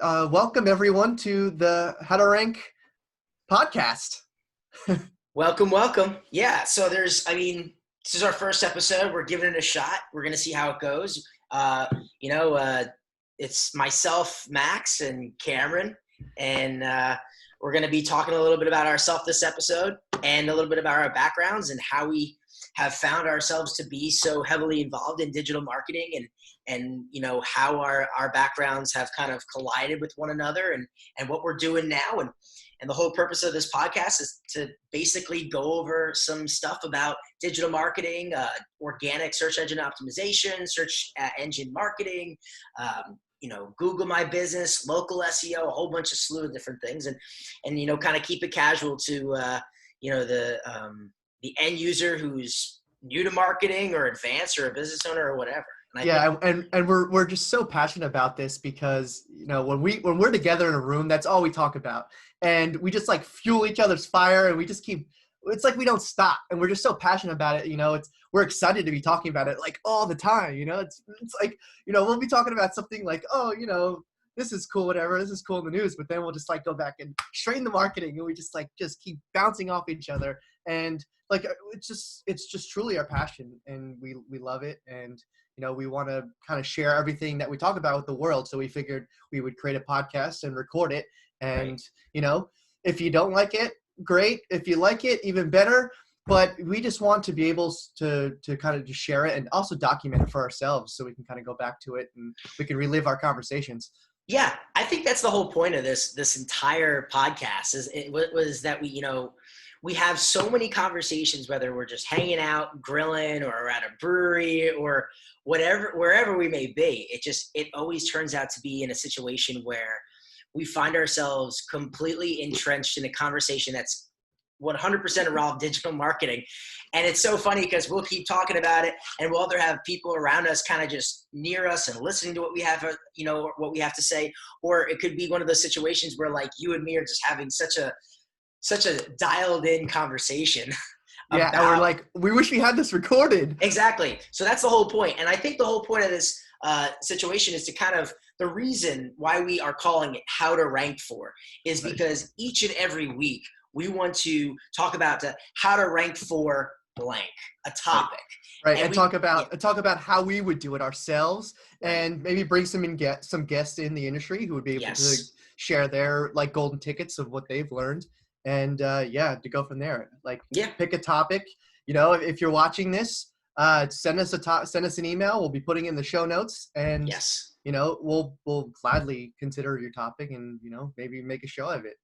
Welcome everyone to the How to Rank podcast. Welcome, welcome. Yeah, so this is our first episode. We're giving it a shot. We're going to see how it goes. Uh, you know, uh, it's myself, Max, and Cameron, and we're going to be talking a little bit about ourselves this episode and a little bit about our backgrounds and how we have found ourselves to be so heavily involved in digital marketing and how our backgrounds have kind of collided with one another and what we're doing now. And the whole purpose of this podcast is to basically go over some stuff about digital marketing, organic search engine optimization, search engine marketing, Google My Business, local SEO, a whole bunch of slew of different things, and kind of keep it casual to the end user who's new to marketing or advanced or a business owner or whatever. And we're just so passionate about this because when we're together in a room, that's all we talk about, and we just like fuel each other's fire, and we just keep. It's like we don't stop, and we're just so passionate about it. We're excited to be talking about it like all the time. It's like we'll be talking about something like this is cool, whatever. This is cool in the news, but then we'll just like go back and straighten the marketing, and we just keep bouncing off each other, and like it's just truly our passion, and we love it, and we want to kind of share everything that we talk about with the world. So we figured we would create a podcast and record it. And, if you don't like it, great. If you like it, even better. But we just want to be able to kind of just share it and also document it for ourselves so we can kind of go back to it and we can relive our conversations. Yeah, I think that's the whole point of this entire podcast was that we have so many conversations, whether we're just hanging out, grilling, or we're at a brewery or whatever, wherever we may be. It always turns out to be in a situation where we find ourselves completely entrenched in a conversation that's 100% around digital marketing. And it's so funny because we'll keep talking about it and we'll either have people around us kind of just near us and listening to what we have, what we have to say, or it could be one of those situations where like you and me are just having such a dialed in conversation. Yeah, and we're like, we wish we had this recorded. Exactly. So that's the whole point. And I think the whole point of this situation is to kind of, the reason why we are calling it How to Rank For is because each and every week we want to talk about how to rank for blank, a topic. Right. And talk about how we would do it ourselves, and maybe bring some guests in the industry who would be able to share their like golden tickets of what they've learned. And to go from there, pick a topic. If you're watching this, send us an email. We'll be putting in the show notes, and we'll gladly consider your topic, and maybe make a show of it.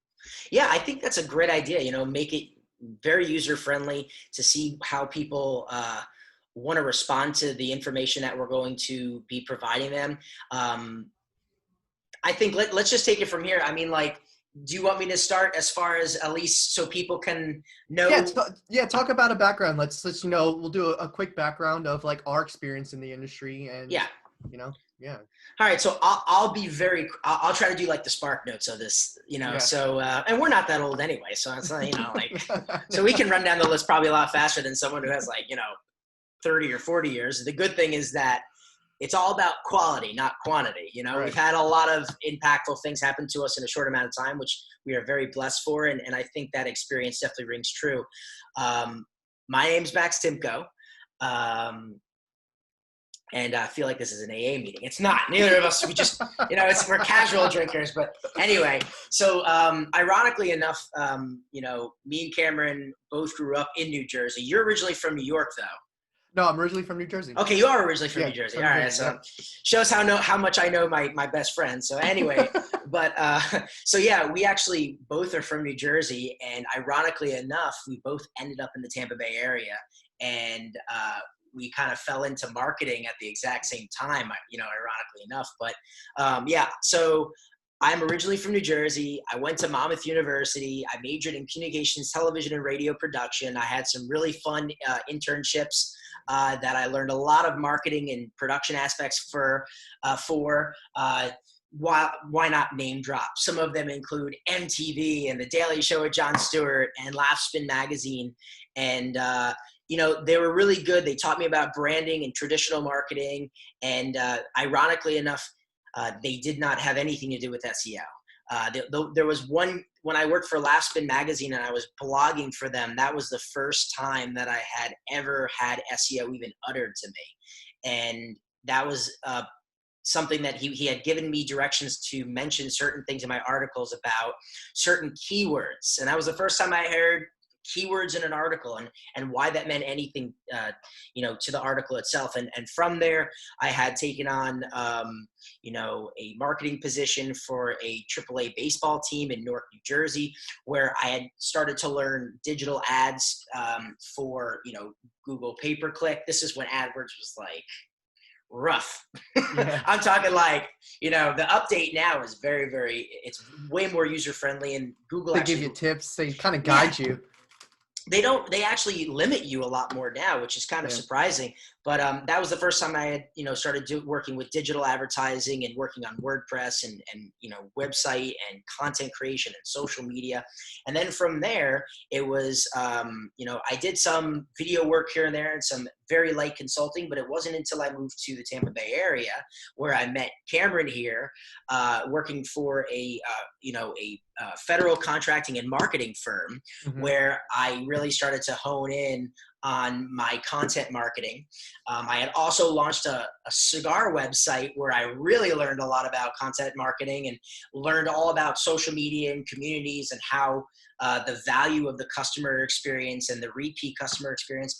Yeah, I think that's a great idea. Make it very user friendly to see how people want to respond to the information that we're going to be providing them. I think let's just take it from here. I mean, do you want me to start as far as at least so people can know? Talk about a background. Let's we'll do a quick background of like our experience in the industry, and All right, so I'll try to do like the spark notes of this, So and we're not that old anyway, so it's so we can run down the list probably a lot faster than someone who has 30 or 40 years. The good thing is that it's all about quality, not quantity. Right. We've had a lot of impactful things happen to us in a short amount of time, which we are very blessed for. And I think that experience definitely rings true. My name's Max Timko. And I feel like this is an AA meeting. It's not. Neither of us. We just, we're casual drinkers. But anyway, so ironically enough, me and Cameron both grew up in New Jersey. You're originally from New York, though. No, I'm originally from New Jersey. Okay, you are originally from New Jersey. All right, so shows how much I know my best friend. So anyway, but we actually both are from New Jersey, and ironically enough, we both ended up in the Tampa Bay area, and we kind of fell into marketing at the exact same time, ironically enough. But so I'm originally from New Jersey. I went to Monmouth University. I majored in communications, television, and radio production. I had some really fun internships that I learned a lot of marketing and production aspects for. Why not name drop? Some of them include MTV and The Daily Show with Jon Stewart and Laugh Spin Magazine. And, they were really good. They taught me about branding and traditional marketing. And ironically enough, they did not have anything to do with SEO. There was one when I worked for Last Spin magazine and I was blogging for them. That was the first time that I had ever had SEO even uttered to me, and that was something that he had given me directions to mention certain things in my articles about certain keywords, and that was the first time I heard keywords in an article and why that meant anything to the article itself. And from there I had taken on a marketing position for a AAA baseball team in Newark, New Jersey, where I had started to learn digital ads for Google pay-per-click. This is when AdWords was like rough. Yeah. I'm talking like, the update now is it's way more user friendly, and Google They give actually, you tips. They kind of yeah, guide you. they actually limit you a lot more now, which is kind of Yeah. surprising. But that was the first time I had started working with digital advertising and working on WordPress and website and content creation and social media. And then from there it was I did some video work here and there and some very light consulting, but it wasn't until I moved to the Tampa Bay area where I met Cameron here, working for a federal contracting and marketing firm, Hmm. where I really started to hone in on my content marketing. I had also launched a cigar website where I really learned a lot about content marketing and learned all about social media and communities and how the value of the customer experience and the repeat customer experience.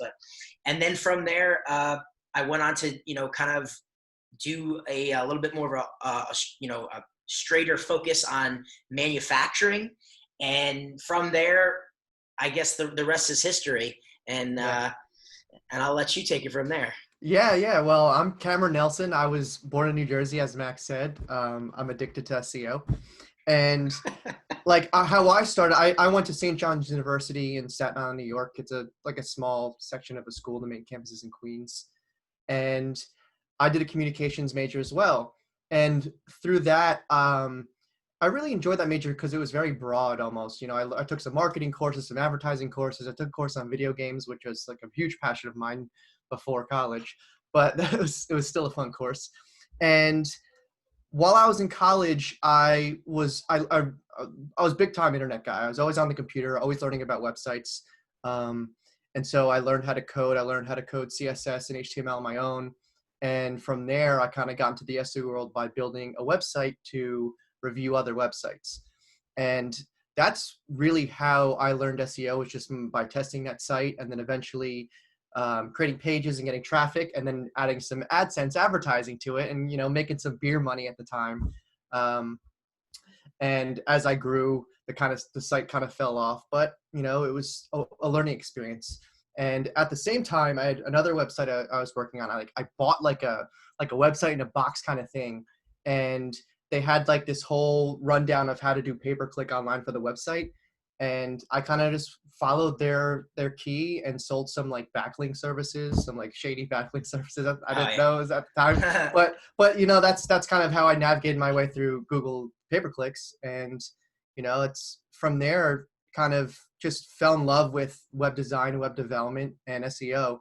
And then from there, I went on to, kind of do a little bit more of a straighter focus on manufacturing. And from there, I guess the rest is history. Yeah. And I'll let you take it from there. Yeah, yeah. Well, I'm Cameron Nelson. I was born in New Jersey, as Max said. I'm addicted to SEO. And like how I started, I went to St. John's University in Staten Island, New York. It's a small section of a school. The main campus is in Queens. And I did a communications major as well. And through that, I really enjoyed that major because it was very broad almost. I took some marketing courses, some advertising courses. I took a course on video games, which was like a huge passion of mine before college, but it was still a fun course. And while I was in college, I was big time internet guy. I was always on the computer, always learning about websites. Um, and so I learned how to code. I learned how to code CSS and HTML on my own. And from there, I kind of got into the SEO world by building a website to review other websites. And that's really how I learned SEO, was just by testing that site and then eventually creating pages and getting traffic, and then adding some AdSense advertising to it, and making some beer money at the time. Um, and as I grew, the site kind of fell off, but it was a learning experience. And at the same time, I had another website I was working on. I bought like a website in a box kind of thing, and they had like this whole rundown of how to do pay-per-click online for the website. And I kind of just followed their key and sold some like backlink services, some like shady backlink services. I Oh didn't know it was at the time, yeah. but that's kind of how I navigated my way through Google pay-per-clicks. And it's from there kind of just fell in love with web design, web development, and SEO.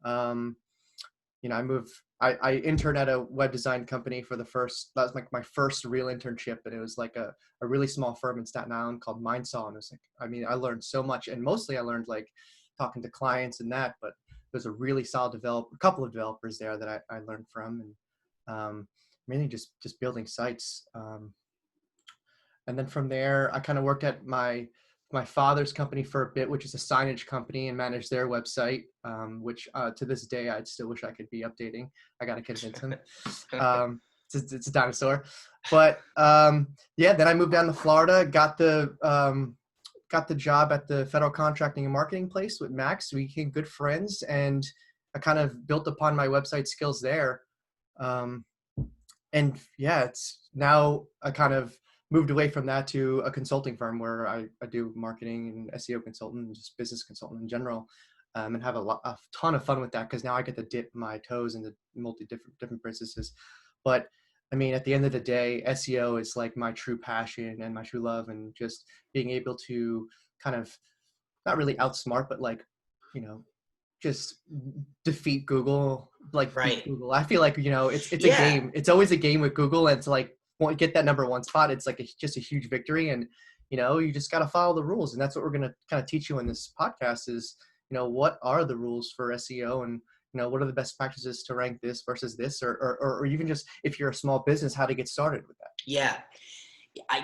Um, I interned at a web design company that was like my first real internship. And it was like a really small firm in Staten Island called Mindsaw. And it was like, I learned so much, and mostly I learned like talking to clients and that, but there's a really solid couple of developers there that I learned from. And mainly just building sites. And then from there, I kind of worked at my father's company for a bit, which is a signage company, and managed their website, which to this day I still wish I could be updating. I got to convince him. It's a dinosaur. But yeah, then I moved down to Florida, got the job at the federal contracting and marketing place with Max. We became good friends, and I kind of built upon my website skills there. Um, and yeah, it's now I kind of moved away from that to a consulting firm where I do marketing and SEO consultant and just business consultant in general, and have a ton of fun with that, because now I get to dip my toes into different businesses. But I mean, at the end of the day, SEO is like my true passion and my true love, and just being able to kind of not really outsmart, but like, you know, just defeat Google, like beat Right. Google. I feel like, it's a Yeah. game. It's always a game with Google, and it's like, get that number one spot. It's like just a huge victory. And, you just got to follow the rules. And that's what we're going to kind of teach you in this podcast is, what are the rules for SEO, and, what are the best practices to rank this versus this, or even just if you're a small business, how to get started with that. Yeah.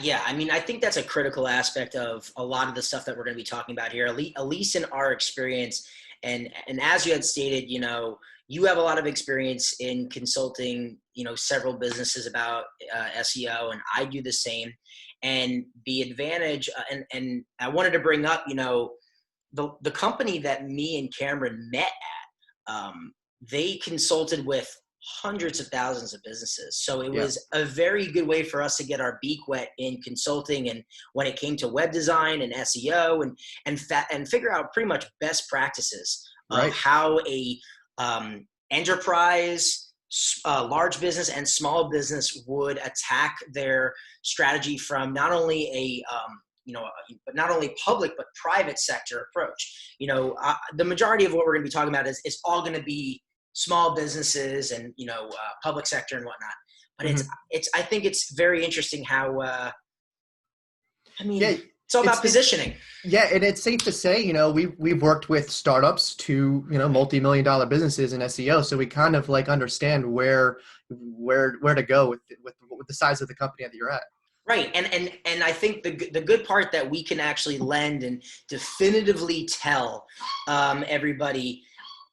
Yeah, I mean, I think that's a critical aspect of a lot of the stuff that we're going to be talking about here, at least in our experience. And as you had stated, you have a lot of experience in consulting, several businesses about SEO, and I do the same. And the advantage, and I wanted to bring up, the company that me and Cameron met at, they consulted with hundreds of thousands of businesses. So it Yeah. was a very good way for us to get our beak wet in consulting, and when it came to web design and SEO, and figure out pretty much best practices of Right. how a enterprise, large business and small business would attack their strategy from not only but not only public but private sector approach. The majority of what we're going to be talking about is all going to be small businesses and public sector and whatnot. But Mhm. I think it's very interesting how Yeah, it's all about positioning. Yeah, and it's safe to say, we've worked with startups to, multi-million-dollar businesses in SEO, so we kind of like understand where to go with the size of the company that you're at. Right, and I think the good part that we can actually lend and definitively tell everybody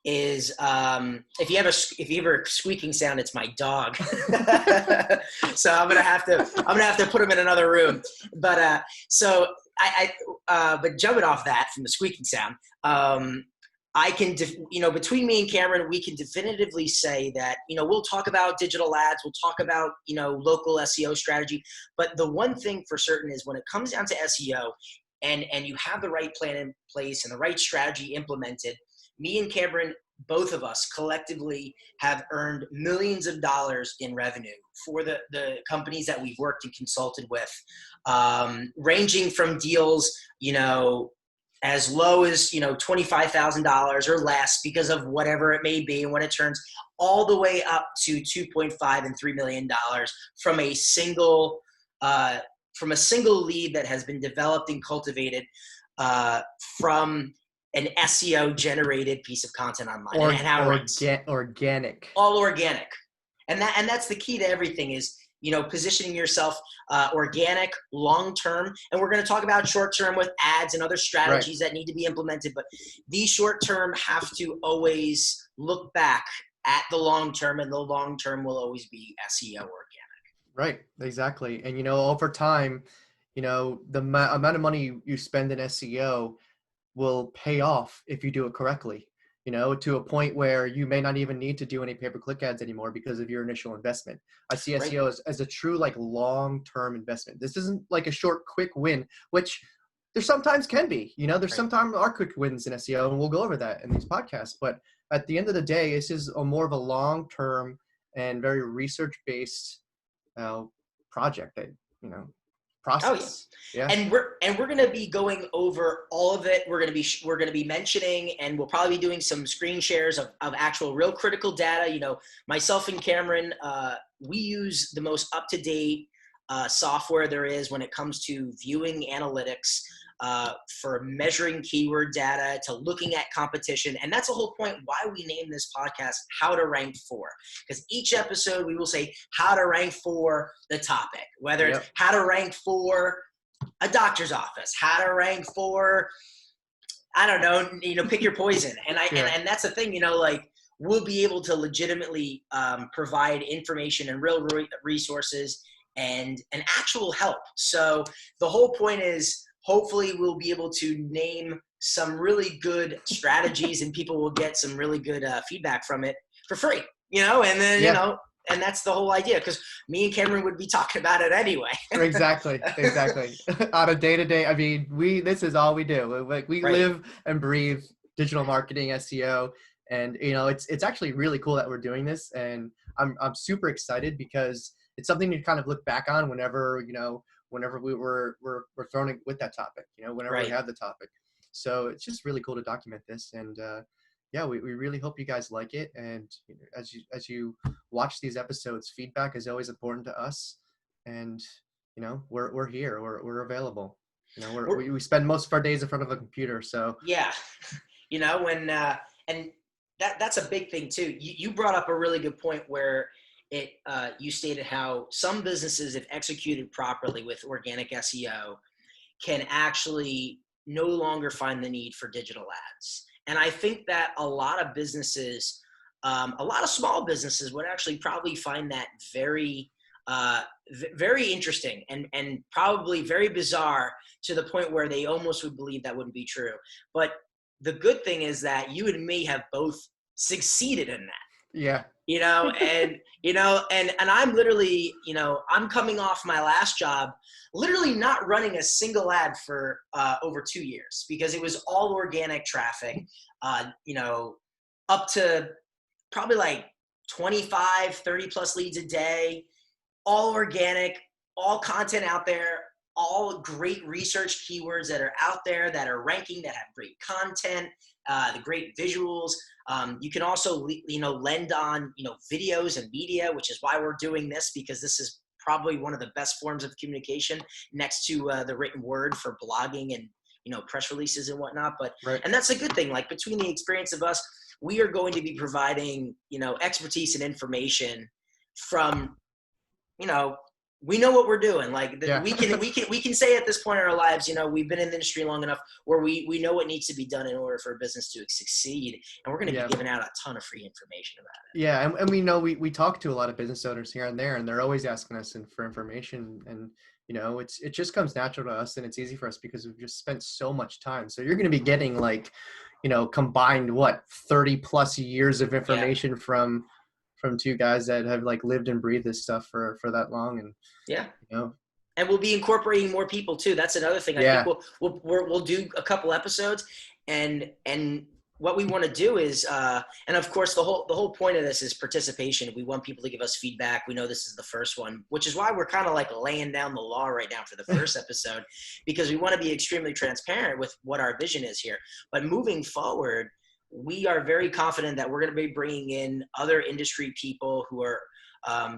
is if you hear a squeaking sound, it's my dog. So I'm gonna have to put him in another room. But so but jumping off that from the squeaking sound, I can between me and Cameron, we can definitively say that we'll talk about digital ads, we'll talk about local SEO strategy, but the one thing for certain is when it comes down to SEO, and you have the right plan in place and the right strategy implemented, me and Cameron, both of us collectively have earned millions of dollars in revenue for the companies that we've worked and consulted with, ranging from deals, as low as, $25,000 or less because of whatever it may be and when it turns, all the way up to 2.5 and $3 million from a single lead that has been developed and cultivated from an SEO generated piece of content online, and how it ranks. Organic. All organic. And that's the key to everything is, positioning yourself organic, long-term. And we're going to talk about short-term with ads and other strategies that need to be implemented. But these short-term have to always look back at the long-term, and the long-term will always be SEO organic. Right, exactly. And, over time, the amount of money you spend in SEO will pay off if you do it correctly, to a point where you may not even need to do any pay-per-click ads anymore because of your initial investment. I see SEO Right. as a true like long-term investment. This isn't like a short, quick win, which there sometimes can be, there's Right. sometimes are quick wins in SEO, and we'll go over that in these podcasts. But at the end of the day, this is a more of a long-term and very research-based project that, Oh yeah. process. Yeah. And we're going to be going over all of it. We're going to be mentioning, and we'll probably be doing some screen shares of actual real critical data. Myself and Cameron, we use the most up-to-date software there is when it comes to viewing analytics, for measuring keyword data, to looking at competition. And that's the whole point why we named this podcast How to Rank For. Because each episode we will say how to rank for the topic, whether it's how to rank for a doctor's office, how to rank for, I don't know, pick your poison. And and that's the thing, we'll be able to legitimately provide information and real resources and actual help. So the whole point is, hopefully we'll be able to name some really good strategies and people will get some really good feedback from it for free, and then, and that's the whole idea, because me and Cameron would be talking about it anyway. Exactly. On a day-to-day, I mean, this is all we do. We live and breathe digital marketing, SEO, and it's actually really cool that we're doing this, and I'm super excited because it's something to kind of look back on whenever we're thrown in with that topic, whenever we have the topic. So it's just really cool to document this, and yeah, we really hope you guys like it. And as you watch these episodes, feedback is always important to us. And we're here. We're available. We're, We spend most of our days in front of a computer. So yeah, when and that's a big thing too. You brought up a really good point where you stated how some businesses, if executed properly with organic SEO, can actually no longer find the need for digital ads. And I think that a lot of businesses, a lot of small businesses would actually probably find that very, very interesting and probably very bizarre, to the point where they almost would believe that wouldn't be true. But the good thing is that you and me have both succeeded in that. yeah, And I'm literally, I'm coming off my last job, literally not running a single ad for over 2 years, because it was all organic traffic, up to probably like 25, 30 plus leads a day, all organic, all content out there, all great research keywords that are out there, that are ranking, that have great content, the great visuals. You can also, lend on, videos and media, which is why we're doing this, because this is probably one of the best forms of communication next to the written word for blogging and, press releases and whatnot. right. And that's a good thing. Like, between the experience of us, we are going to be providing, expertise and information from, we know what we're doing. Like, Yeah. we can say at this point in our lives, we've been in the industry long enough where we know what needs to be done in order for a business to succeed. And we're going to be giving out a ton of free information about it. Yeah. And we know we talk to a lot of business owners here and there, and they're always asking us for information. And, it just comes natural to us, and it's easy for us because we've just spent so much time. So you're going to be getting like, combined 30 plus years of information from two guys that have like lived and breathed this stuff for that long. And and we'll be incorporating more people too. That's another thing. I think we'll do a couple episodes, and what we want to do is, and of course the whole point of this is participation. We want people to give us feedback. We know this is the first one, which is why we're kind of like laying down the law right now for the first episode, because we want to be extremely transparent with what our vision is here. But moving forward, we are very confident that we're going to be bringing in other industry people who are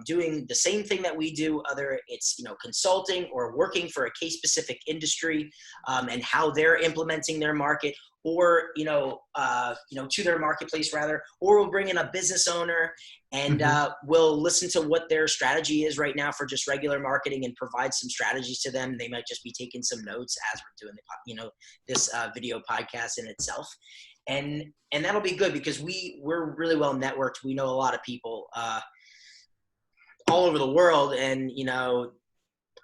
doing the same thing that we do, whether it's consulting or working for a case specific industry, and how they're implementing their market, or to their marketplace rather, or we'll bring in a business owner and we'll listen to what their strategy is right now for just regular marketing and provide some strategies to them. They might just be taking some notes as we're doing this video podcast in itself. And that'll be good because we're really well networked. We know a lot of people all over the world, and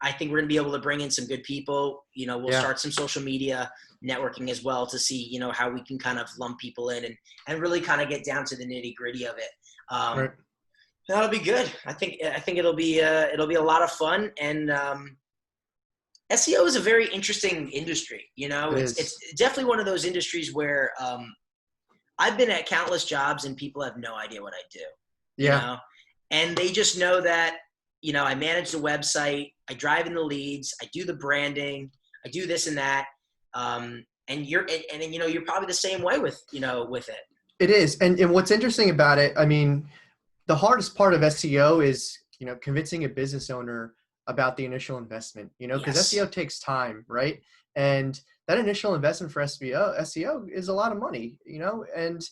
I think we're gonna be able to bring in some good people. We'll start some social media networking as well to see how we can kind of lump people in and really kind of get down to the nitty gritty of it. Right. That'll be good. I think it'll be a lot of fun. And SEO is a very interesting industry. It's definitely one of those industries where I've been at countless jobs and people have no idea what I do. Yeah. And they just know that, I manage the website, I drive in the leads, I do the branding, I do this and that. And you're probably the same way with it. It is. And what's interesting about it, I mean, the hardest part of SEO is, convincing a business owner about the initial investment, because SEO takes time, right? And that initial investment for SEO is a lot of money, and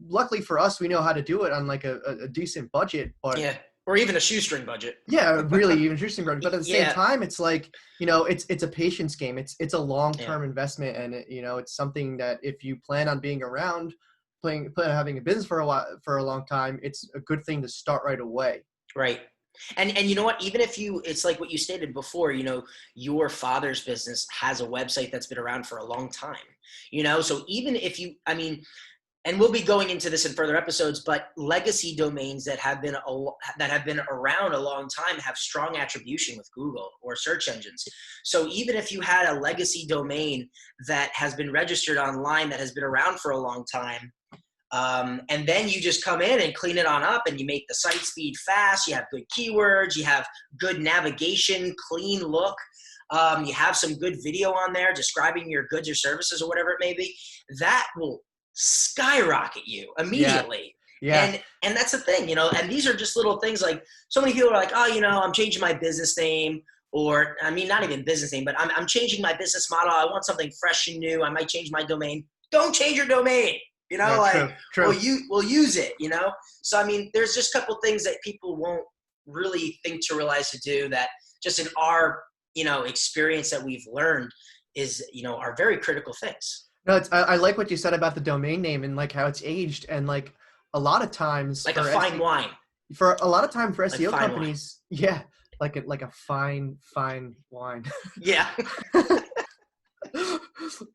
luckily for us, we know how to do it on like a decent budget, but or even a shoestring budget. Yeah, really, even shoestring budget. But at the same time, it's like, it's a patience game. It's a long-term investment, and it's something that if you plan on being around, plan on having a business for a long time, it's a good thing to start right away. Right. And you know what, even if it's like what you stated before, your father's business has a website that's been around for a long time, so even if and we'll be going into this in further episodes, but legacy domains that have been around a long time have strong attribution with Google or search engines. So even if you had a legacy domain that has been registered online, that has been around for a long time, and then you just come in and clean it on up and you make the site speed fast, you have good keywords, you have good navigation, clean look, you have some good video on there describing your goods or services or whatever it may be, that will skyrocket you Yeah. immediately. Yeah. And that's the thing, and these are just little things. Like, so many people are like, oh, I'm changing my business name, or I mean, not even business name, but I'm changing my business model. I want something fresh and new. I might change my domain. Don't change your domain. No, Like, true. True. we'll use it. So I mean, there's just a couple things that people won't really think to realize to do, that just in our experience that we've learned is are very critical things. No, I like what you said about the domain name and like how it's aged, and like a lot of times Like a for fine wine. for a lot of time for Like SEO fine wine. companies, yeah, like a fine wine. Yeah.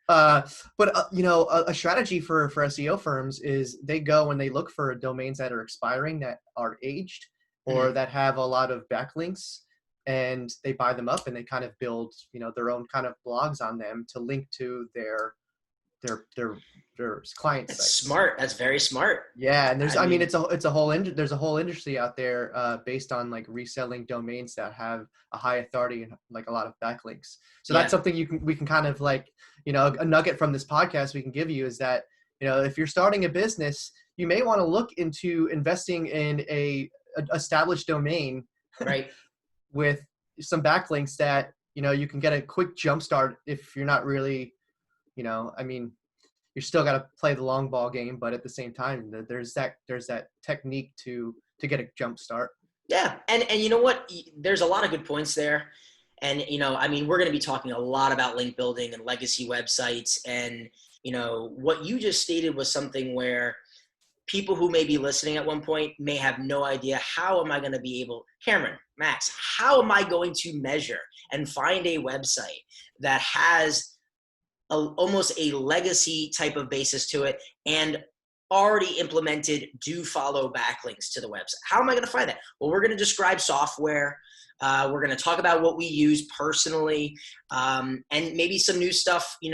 But a strategy for SEO firms is they go and they look for domains that are expiring, that are aged, or Mhm. that have a lot of backlinks, and they buy them up and they kind of build their own kind of blogs on them to link to their their client That's sites. smart. That's very smart. Yeah, and I mean, it's a whole there's a whole industry out there based on like reselling domains that have a high authority and like a lot of backlinks. So that's yeah. something we can kind of like, a nugget from this podcast we can give you is that, if you're starting a business, you may want to look into investing in a established domain Right. with some backlinks that, you can get a quick jump start if you're not really, I mean, you're still got to play the long ball game, but at the same time, there's that technique to get a jump start. Yeah. And you know what? There's a lot of good points there. And, I mean, we're going to be talking a lot about link building and legacy websites. And, what you just stated was something where people who may be listening at one point may have no idea, how am I going to be able, Cameron, Max, how am I going to measure and find a website that has almost a legacy type of basis to it and already implemented do follow backlinks to the website? How am I going to find that? Well, we're going to describe software. We're going to talk about what we use personally, and maybe some new stuff, and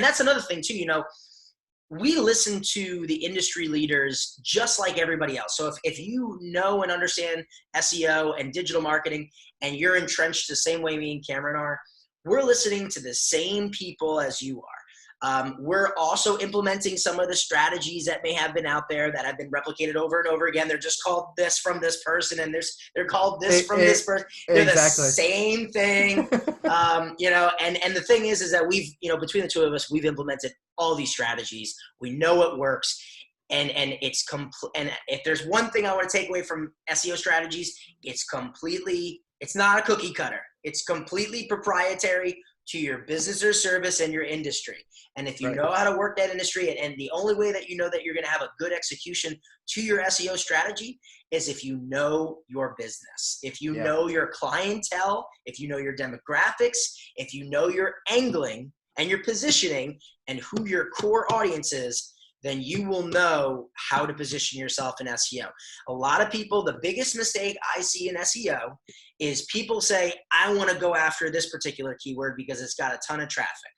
that's another thing too, we listen to the industry leaders just like everybody else. So if you know and understand SEO and digital marketing, and you're entrenched the same way me and Cameron are, we're listening to the same people as you are. We're also implementing some of the strategies that may have been out there that have been replicated over and over again. They're just called this from this person, and they're called this from this person. They're the Exactly. same thing. And the thing is that we've, between the two of us, we've implemented all these strategies. We know it works. And it's and if there's one thing I want to take away from SEO strategies, it's not a cookie cutter. It's completely proprietary to your business or service and your industry. And if you Right. know how to work that industry, and the only way that you know that you're going to have a good execution to your SEO strategy is if you know your business, if you Yeah. know your clientele, if you know your demographics, if you know your angling and your positioning and who your core audience is, then you will know how to position yourself in SEO. A lot of people, the biggest mistake I see in SEO is people say, I want to go after this particular keyword because it's got a ton of traffic.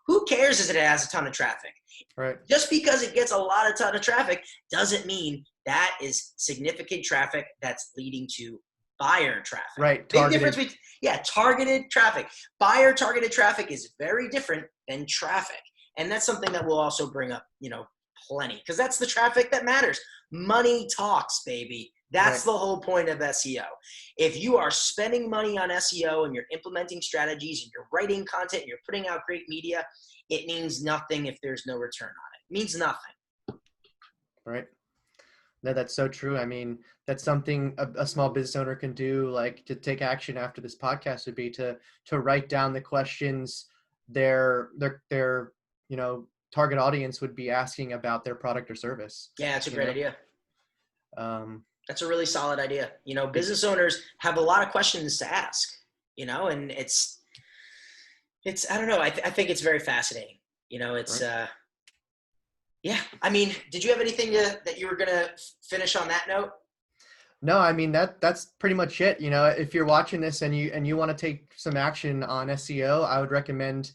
Who cares if it has a ton of traffic? Right. Just because it gets a ton of traffic doesn't mean that is significant traffic that's leading to buyer traffic. Right. Big Targeted. difference between, targeted traffic. Buyer targeted traffic is very different than traffic. And that's something that we'll also bring up, plenty, because that's the traffic that matters. Money talks, baby. That's Right. the whole point of SEO. If you are spending money on SEO and you're implementing strategies and you're writing content and you're putting out great media, it means nothing if there's no return on it. It means nothing. Right. No, that's so true. I mean, that's something a small business owner can do, like to take action after this podcast, would be to write down the questions their target audience would be asking about their product or service. Yeah, that's a You great know? idea. Um, That's a really solid idea. Business owners have a lot of questions to ask, and it's I don't know. I think it's very fascinating. It's, right. yeah. I mean, did you have anything that you were going to finish on that note? No, I mean, that's pretty much it. If you're watching this and you want to take some action on SEO, I would recommend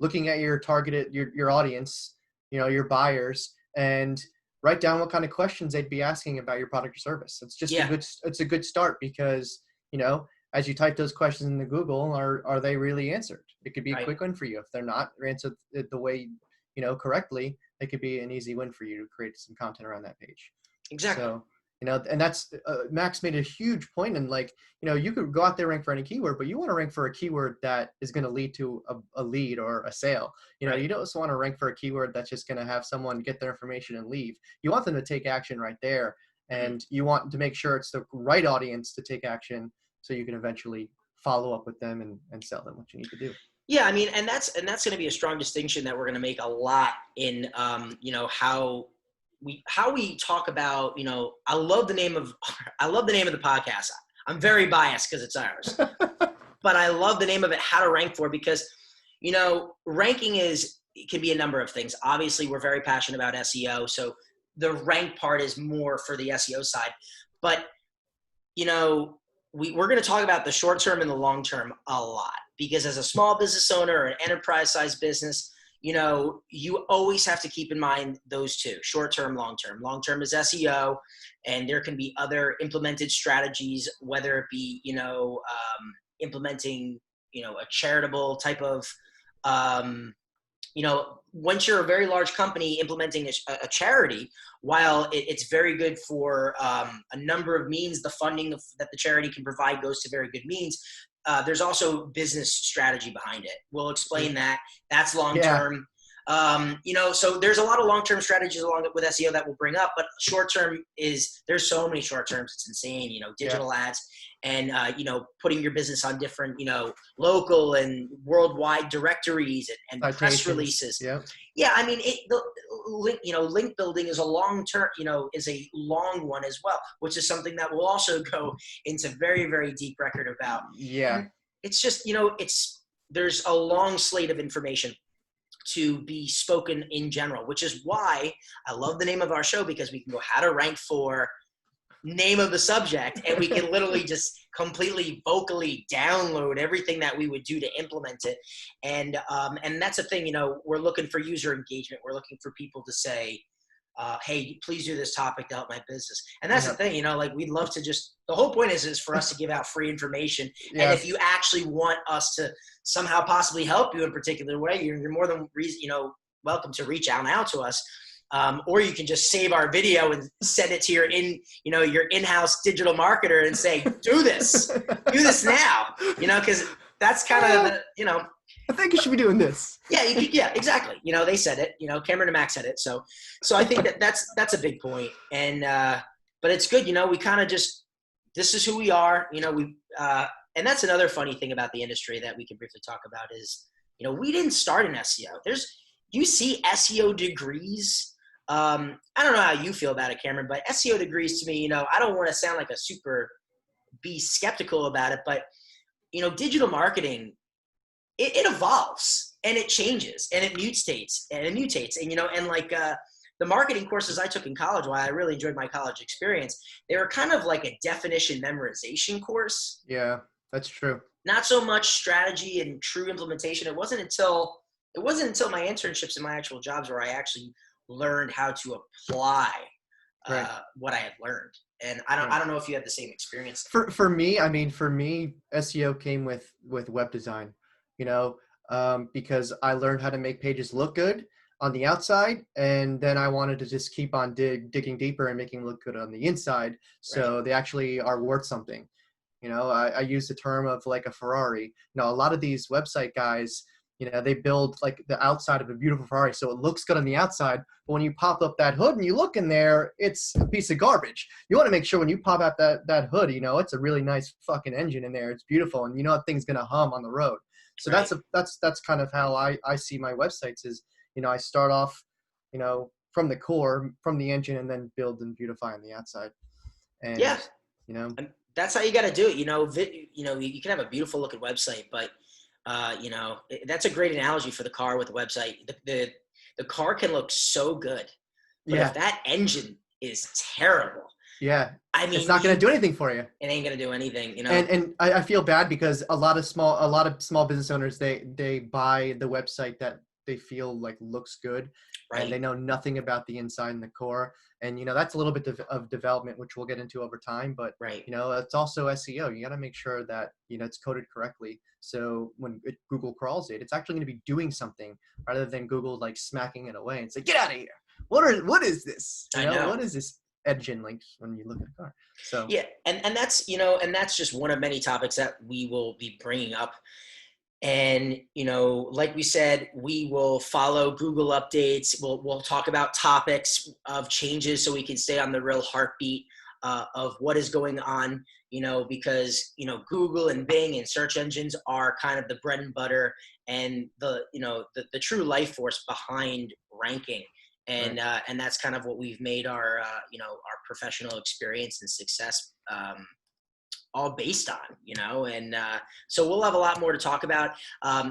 looking at your targeted your audience, your buyers, and write down what kind of questions they'd be asking about your product or service. It's just Yeah. it's a good start, because as you type those questions into Google, are they really answered? It could be a Right. quick one for you. If they're not answered the way correctly, it could be an easy win for you to create some content around that page. Exactly. So, and that's Max made a huge point. And like, you could go out there, rank for any keyword, but you want to rank for a keyword that is going to lead to a lead or a sale. Right. You don't just want to rank for a keyword that's just going to have someone get their information and leave. You want them to take action right there. And you want to make sure it's the right audience to take action so you can eventually follow up with them and sell them what you need to do. Yeah, I mean, and that's going to be a strong distinction that we're going to make a lot in, how we talk about, I love the name of the podcast. I'm very biased because it's ours, but I love the name of it, How to Rank For, because, ranking can be a number of things. Obviously, we're very passionate about SEO. So the rank part is more for the SEO side, but, we're going to talk about the short term and the long term a lot, because as a small business owner or an enterprise sized business, you always have to keep in mind those two: short term, long term. Long term is SEO, and there can be other implemented strategies, whether it be, implementing, a charitable type of, once you're a very large company implementing a charity, while it's very good for a number of means, the funding that the charity can provide goes to very good means. There's also business strategy behind it. We'll explain that. That's long-term. So there's a lot of long-term strategies along with SEO that we'll bring up, but short-term there's so many short terms. It's insane, digital ads and, putting your business on different, local and worldwide directories and press releases. Yeah. I mean, link building is a long-term, is a long one as well, which is something that we'll also go into very, very deep record about. Yeah. And it's just, there's a long slate of information to be spoken in general, which is why I love the name of our show, because we can go How to Rank For, name of the subject, and we can literally just completely vocally download everything that we would do to implement it. And that's the thing, we're looking for user engagement. We're looking for people to say, hey, please do this topic to help my business. And that's the thing, we'd love to the whole point is for us to give out free information. And if you actually want us to somehow possibly help you in a particular way, you're more than welcome to reach out to us. Or you can just save our video and send it to your in-house digital marketer and say, do this now, because that's kind of I think you should be doing this. Yeah, exactly. They said it, Cameron and Max said it. So I think that's a big point. And, but it's good, we kind of this is who we are, and that's another funny thing about the industry that we can briefly talk about is, we didn't start in SEO. You see SEO degrees. I don't know how you feel about it, Cameron, but SEO degrees to me, I don't want to sound like be skeptical about it, but, digital marketing, it evolves and it changes and it mutates and, the marketing courses I took in college, while I really enjoyed my college experience, they were kind of like a definition memorization course. Yeah, that's true. Not so much strategy and true implementation. It wasn't until my internships and my actual jobs where I actually learned how to apply what I had learned. And I don't know if you had the same experience. For me, SEO came with web design, because I learned how to make pages look good on the outside, and then I wanted to just keep on digging deeper and making them look good on the inside, so they actually are worth something. I use the term of like a Ferrari. A lot of these website guys, they build like the outside of a beautiful Ferrari so it looks good on the outside, but when you pop up that hood and you look in there, it's a piece of garbage. You want to make sure when you pop out that hood, it's a really nice fucking engine in there. It's beautiful, and that thing's gonna hum on the road. So that's kind of how I see my websites is, I start off, from the core, from the engine, and then build and beautify on the outside. And and that's how you got to do it. You can have a beautiful looking website, but that's a great analogy for the car with the website. The car can look so good, but if that engine is terrible, it's not going to do anything for you. It ain't going to do anything, And I feel bad because a lot of small business owners, they buy the website that they feel like looks good, and they Right. know nothing about the inside and the core. And that's a little bit of development, which we'll get into over time. But Right. it's also SEO. You got to make sure that it's coded correctly. So when Google crawls it, it's actually going to be doing something rather than Google like smacking it away and say, "Get out of here! What is this? I know. What is this engine like?" When you look at the car. So Yeah, and that's and that's just one of many topics that we will be bringing up. And like we said, we will follow Google updates. We'll talk about topics of changes so we can stay on the real heartbeat of what is going on. Because Google and Bing and search engines are kind of the bread and butter and the true life force behind ranking. right. And that's kind of what we've made our our professional experience and success all based on, and so we'll have a lot more to talk about.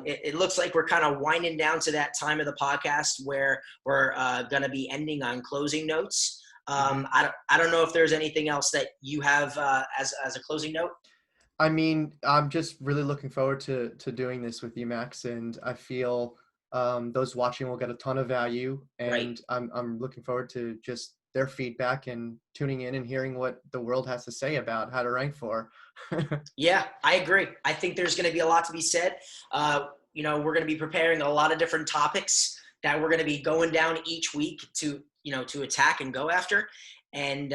It looks like we're kind of winding down to that time of the podcast where we're going to be ending on closing notes. Mm-hmm. I don't know if there's anything else that you have as a closing note. I mean, I'm just really looking forward to doing this with you, Max, and I feel those watching will get a ton of value, Right. and I'm looking forward to just their feedback and tuning in and hearing what the world has to say about how to rank for. Yeah, I agree. I think there's going to be a lot to be said. We're going to be preparing a lot of different topics that we're going to be going down each week to attack and go after. And,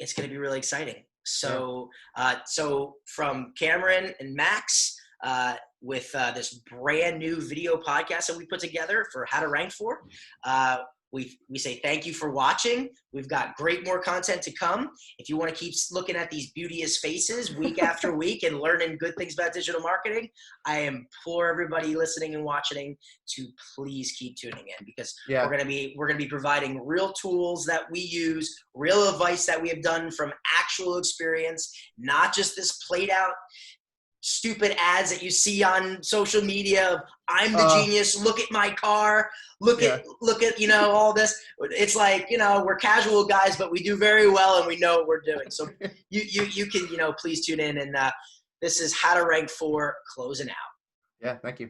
it's going to be really exciting. Yeah. So from Cameron and Max, with this brand new video podcast that we put together for how to rank for, we say thank you for watching. We've got great more content to come. If you want to keep looking at these beauteous faces week after week and learning good things about digital marketing, I implore everybody listening and watching to please keep tuning in, because Yeah. we're gonna be providing real tools that we use, real advice that we have done from actual experience, not just this played out stupid ads that you see on social media of I'm the genius, look at my car, look Yeah. at all this. It's like, we're casual guys, but we do very well and we know what we're doing. So you can please tune in, and this is how to rank for closing out. Yeah. Thank you.